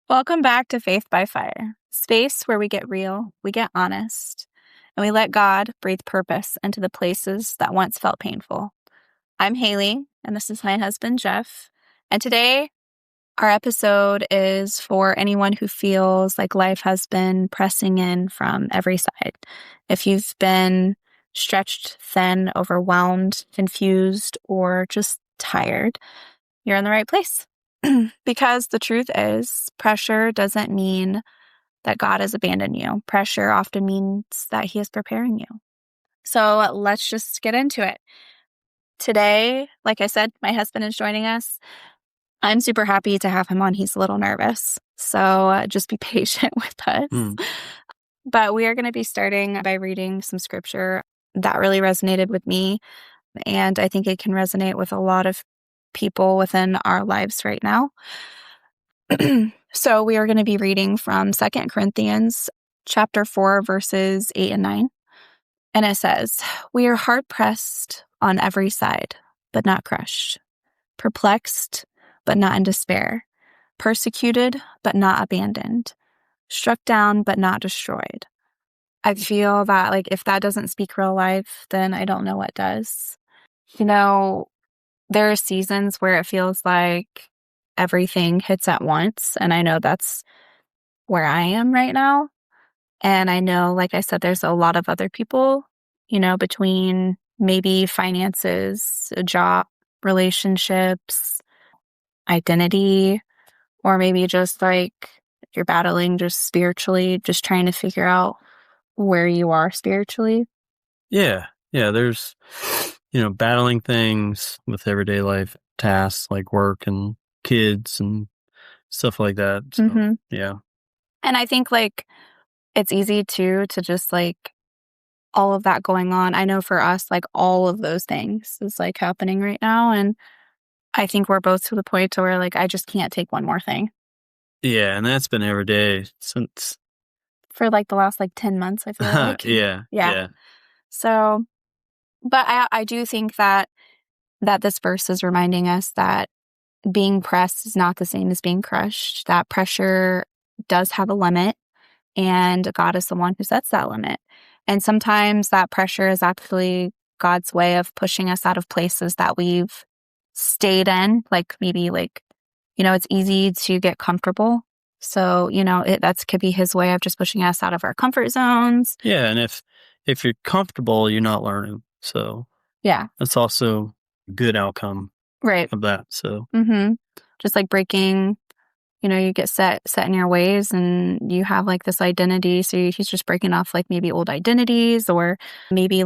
Welcome back to Faith by Fire, space where we get real, we get honest, and we let God breathe purpose into the places that once felt painful. I'm Halie, and this is my husband, Jeff. And today, our episode is for anyone who feels like life has been pressing in from every side. If you've been stretched thin, overwhelmed, confused, or just tired, you're in the right place. Because the truth is, pressure doesn't mean that God has abandoned you. Pressure often means that He is preparing you. So let's just get into it. Today, like I said, my husband is joining us. I'm super happy to have him on. He's a little nervous. So just be patient with us. But we are going to be starting by reading some scripture that really resonated with me. And I think it can resonate with a lot of people within our lives right now. So we are going to be reading from 2 Corinthians chapter 4, verses 8 and 9. And it says, "We are hard-pressed on every side, but not crushed, perplexed, but not in despair, persecuted, but not abandoned, struck down, but not destroyed." I feel that, if that doesn't speak real life, then I don't know what does. There are seasons where it feels like everything hits at once, and I know that's where I am right now. And I know, like I said, there's a lot of other people, between maybe finances, a job, relationships, identity, or maybe just you're battling just spiritually, just trying to figure out where you are spiritually. Yeah. There's, battling things with everyday life tasks like work and kids and stuff like that. So, yeah. And I think it's easy to just all of that going on. I know for us, all of those things is happening right now. And I think we're both to the point to where I just can't take one more thing. Yeah. And that's been every day since for the last 10 months, I feel like. Yeah. So, but I do think that this verse is reminding us that being pressed is not the same as being crushed, that pressure does have a limit, and God is the one who sets that limit. And sometimes that pressure is actually God's way of pushing us out of places that we've stayed in, it's easy to get comfortable. So, that could be His way of just pushing us out of our comfort zones. Yeah, and if you're comfortable, you're not learning. So yeah, that's also a good outcome of that. So just breaking, you get set in your ways, and you have this identity. So He's just breaking off maybe old identities, or maybe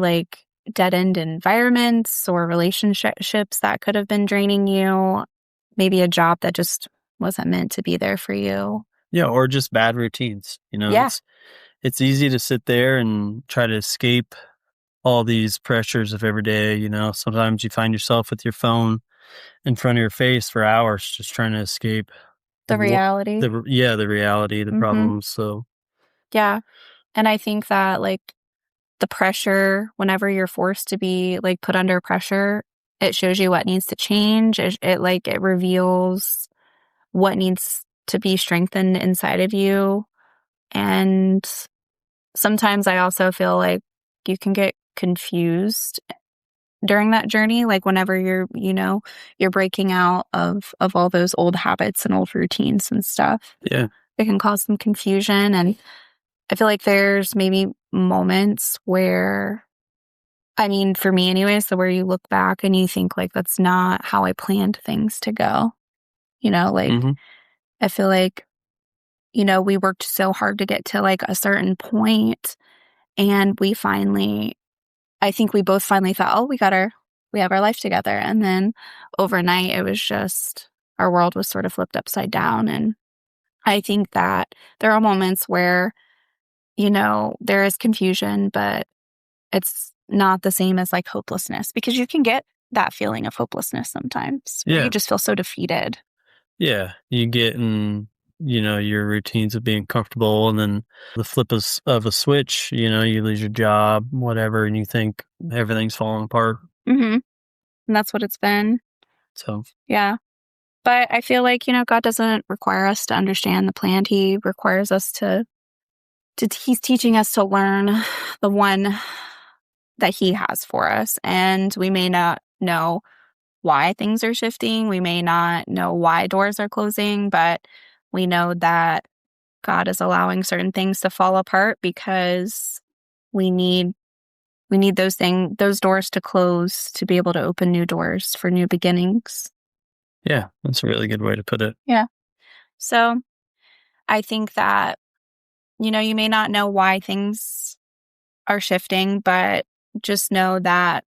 dead end environments or relationships that could have been draining you. Maybe a job that just wasn't meant to be there for you. Yeah, or just bad routines. It's easy to sit there and try to escape all these pressures of every day. Sometimes you find yourself with your phone in front of your face for hours, just trying to escape the reality. The reality, the problems. So, yeah. And I think that the pressure, whenever you're forced to be put under pressure, it shows you what needs to change. It reveals what needs to be strengthened inside of you. And sometimes I also feel like you can get confused during that journey, whenever you're breaking out of all those old habits and old routines and stuff. Yeah. It can cause some confusion. And I feel like there's maybe moments where, for me anyways, so where you look back and you think that's not how I planned things to go. I feel like, we worked so hard to get to a certain point, and I think we both finally thought, oh, we have our life together. And then overnight, it was just, our world was sort of flipped upside down. And I think that there are moments where, there is confusion, but it's not the same as hopelessness, because you can get that feeling of hopelessness sometimes. Yeah. You just feel so defeated. Yeah. You get in, your routines of being comfortable, and then the flip of a switch, you lose your job, whatever, and you think everything's falling apart. And that's what it's been. So, yeah. But I feel like, God doesn't require us to understand the plan. He requires us he's teaching us to learn the one that he has for us. And we may not know why things are shifting. We may not know why doors are closing, but we know that God is allowing certain things to fall apart because we need those doors to close to be able to open new doors for new beginnings. Yeah, that's a really good way to put it. Yeah. So I think that, you may not know why things are shifting, but just know that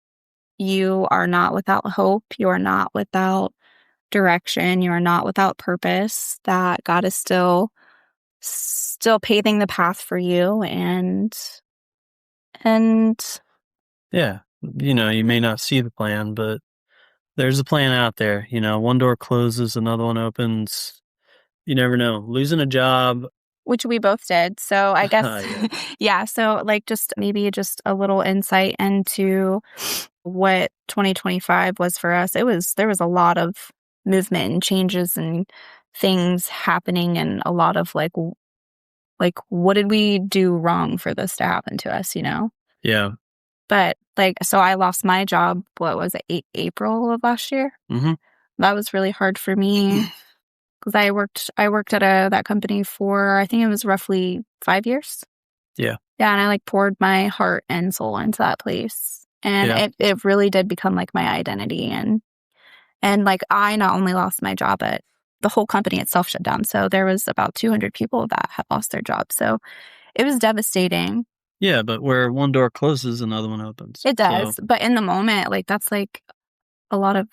you are not without hope. You are not without direction. You are not without purpose, that God is still paving the path for you and Yeah. You may not see the plan, but there's a plan out there. One door closes, another one opens. You never know. Losing a job. which we both did. So I guess, Yeah. yeah. So like just maybe just a little insight into what 2025 was for us. There was a lot of movement and changes and things happening and a lot of like what did we do wrong for this to happen to us, Yeah. But so I lost my job, what was it, April of last year? Mm-hmm. That was really hard for me because I worked at that company for, I think it was roughly 5 years. Yeah. Yeah, and I poured my heart and soul into that place. And Yeah. it really did become my identity. And I not only lost my job, but the whole company itself shut down. So there was about 200 people that had lost their jobs. So it was devastating. Yeah, but where one door closes, another one opens. It does. So, But in the moment, that's a lot of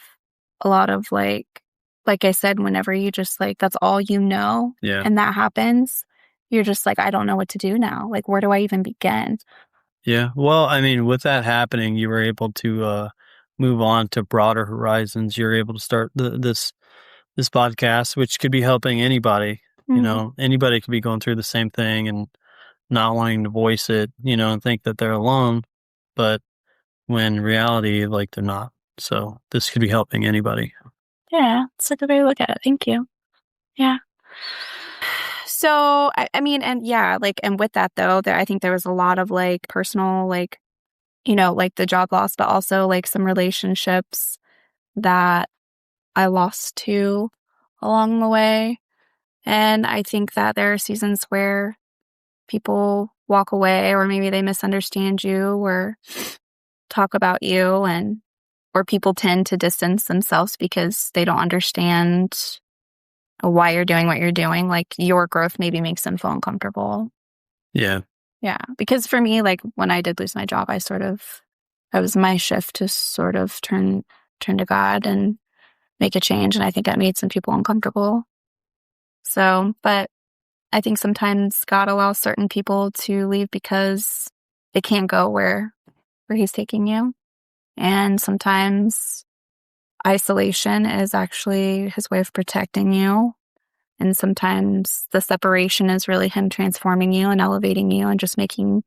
like I said, whenever you just that's all yeah. and that happens, you're just I don't know what to do now. Where do I even begin? Yeah. Well, I mean, with that happening, you were able to move on to broader horizons. You're able to start this podcast, which could be helping anybody. Mhm. Anybody could be going through the same thing and not wanting to voice it, and think that they're alone. But when in reality, they're not. So this could be helping anybody. Yeah, it's a good way to look at it. Thank you. Yeah. So, I mean, and yeah, and with that though, I think there was a lot of personal, the job loss, but also some relationships that I lost too along the way. And I think that there are seasons where people walk away or maybe they misunderstand you or talk about you or people tend to distance themselves because they don't understand why you're doing what you're doing. Your growth maybe makes them feel uncomfortable. Yeah. Yeah. Because for me, when I did lose my job, I was my shift to sort of turn to God and make a change. And I think that made some people uncomfortable. So, but I think sometimes God allows certain people to leave because they can't go where he's taking you. And sometimes isolation is actually his way of protecting you. And sometimes the separation is really him transforming you and elevating you and just making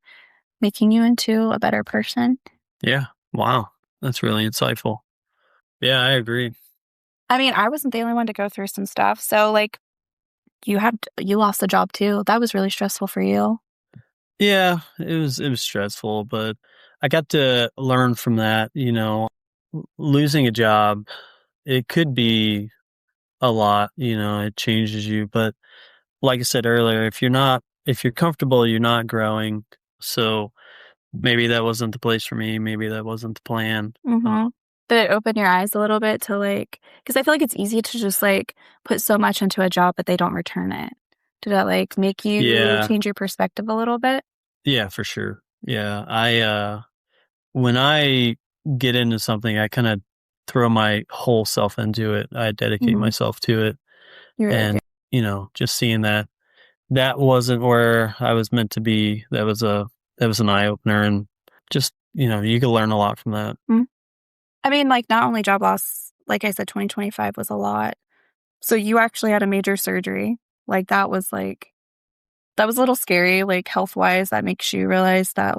you into a better person. Yeah. Wow. That's really insightful. Yeah, I agree. I mean, I wasn't the only one to go through some stuff. So you lost a job too. That was really stressful for you. Yeah, it was stressful, but I got to learn from that, losing a job, it could be a lot, it changes you, but like I said earlier, if you're comfortable, you're not growing. So maybe that wasn't the place for me, maybe that wasn't the plan. Mm-hmm. Did it open your eyes a little bit to because I feel like it's easy to just put so much into a job, but they don't return it. Did that make you Yeah. change your perspective a little bit? Yeah, for sure. Yeah, when I get into something, I kind of throw my whole self into it. I dedicate Mm-hmm. myself to it. You really do. And, just seeing that wasn't where I was meant to be. That was an eye opener, and just, you can learn a lot from that. Mhm. I mean, not only job loss, like I said, 2025 was a lot. So you actually had a major surgery. That was that was a little scary, health wise. That makes you realize that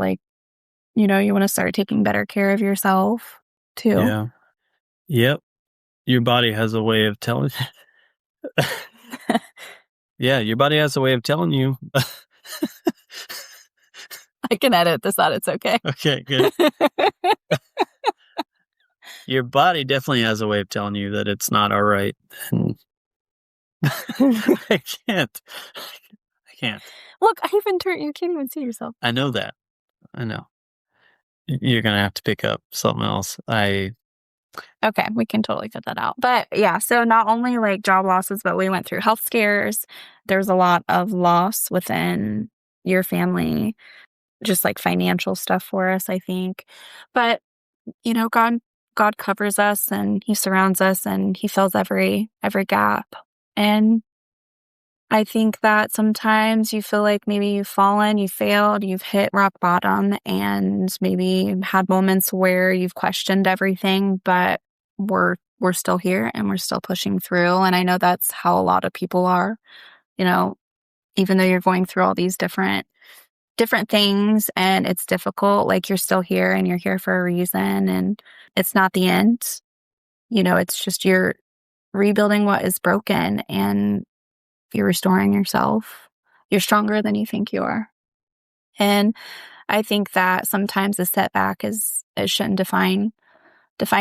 you want to start taking better care of yourself too. Yeah. Yep. Your body has a way of telling. Yeah, your body has a way of telling you. I can edit this out. It's okay. Okay, good. Your body definitely has a way of telling you that it's not all right. And I can't. I can't. Look, I even turned. You can't even see yourself. I know that. I know. You're going to have to pick up something else. Okay, we can totally cut that out. But yeah, so not only like job losses, but we went through health scares. There's a lot of loss within your family, just like financial stuff for us, I think. But God covers us and He surrounds us and He fills every gap. And I think that sometimes you feel like maybe you've fallen, you failed, you've hit rock bottom, and maybe had moments where you've questioned everything, but we're still here and we're still pushing through. And I know that's how a lot of people are, you know, even though you're going through all these different things and it's difficult, like you're still here and you're here for a reason and it's not the end. It's just you're rebuilding what is broken and you're restoring yourself. You're stronger than you think you are. And I think that sometimes a setback it shouldn't define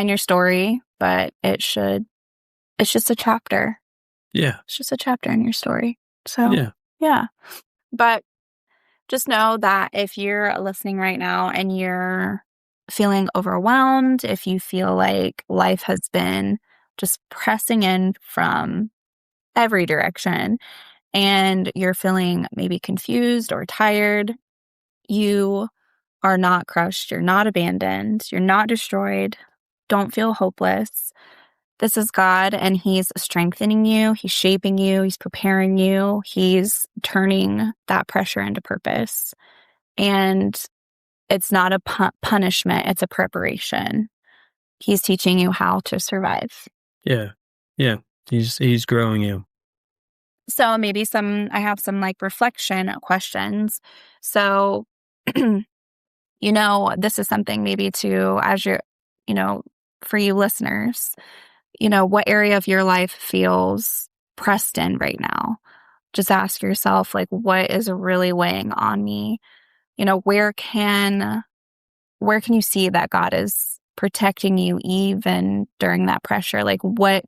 your story, but it's just a chapter. Yeah. It's just a chapter in your story. So, yeah. But just know that if you're listening right now and you're feeling overwhelmed, if you feel like life has been just pressing in from every direction and you're feeling maybe confused or tired, you are not crushed. You're not abandoned. You're not destroyed. Don't feel hopeless. This is God, and He's strengthening you. He's shaping you. He's preparing you. He's turning that pressure into purpose. And it's not a punishment. It's a preparation. He's teaching you how to survive. Yeah. Yeah. He's growing you. So maybe I have some like reflection questions. So, this is something maybe to, as you're, for you listeners, what area of your life feels pressed in right now? Just ask yourself, like, what is really weighing on me? Where can you see that God is protecting you even during that pressure? Like, what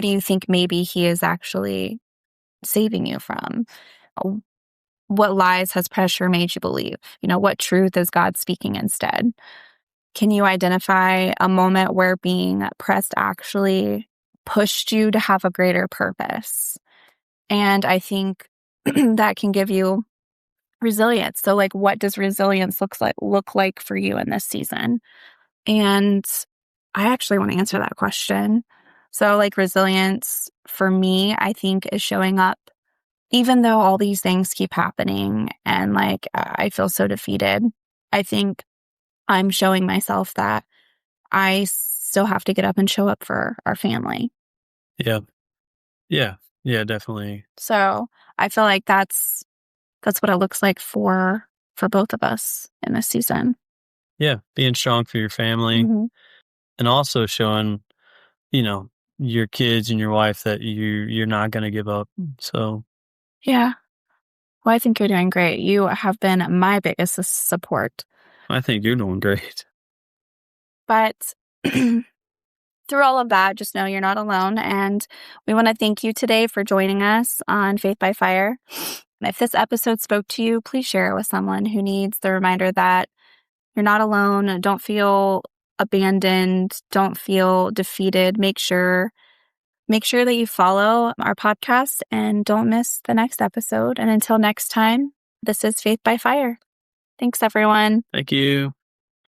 do you think maybe He is actually saving you from? What lies has pressure made you believe? What truth is God speaking instead? Can you identify a moment where being pressed actually pushed you to have a greater purpose? And I think that can give you resilience. So like, what does resilience look like for you in this season? And I actually want to answer that question. So like, resilience for me, I think, is showing up even though all these things keep happening and like I feel so defeated. I think I'm showing myself that I still have to get up and show up for our family. Yeah. Yeah. Yeah, definitely. So I feel like that's what it looks like for both of us in this season. Yeah. Being strong for your family and also showing, your kids and your wife that you're not going to give up. So. Yeah. Well, I think you're doing great. You have been my biggest support. I think you're doing great. But through all of that, just know you're not alone. And we want to thank you today for joining us on Faith by Fire. And if this episode spoke to you, please share it with someone who needs the reminder that you're not alone. Don't feel abandoned. Don't feel defeated. Make sure that you follow our podcast and don't miss the next episode. And until next time, this is Faith by Fire. Thanks, everyone. Thank you.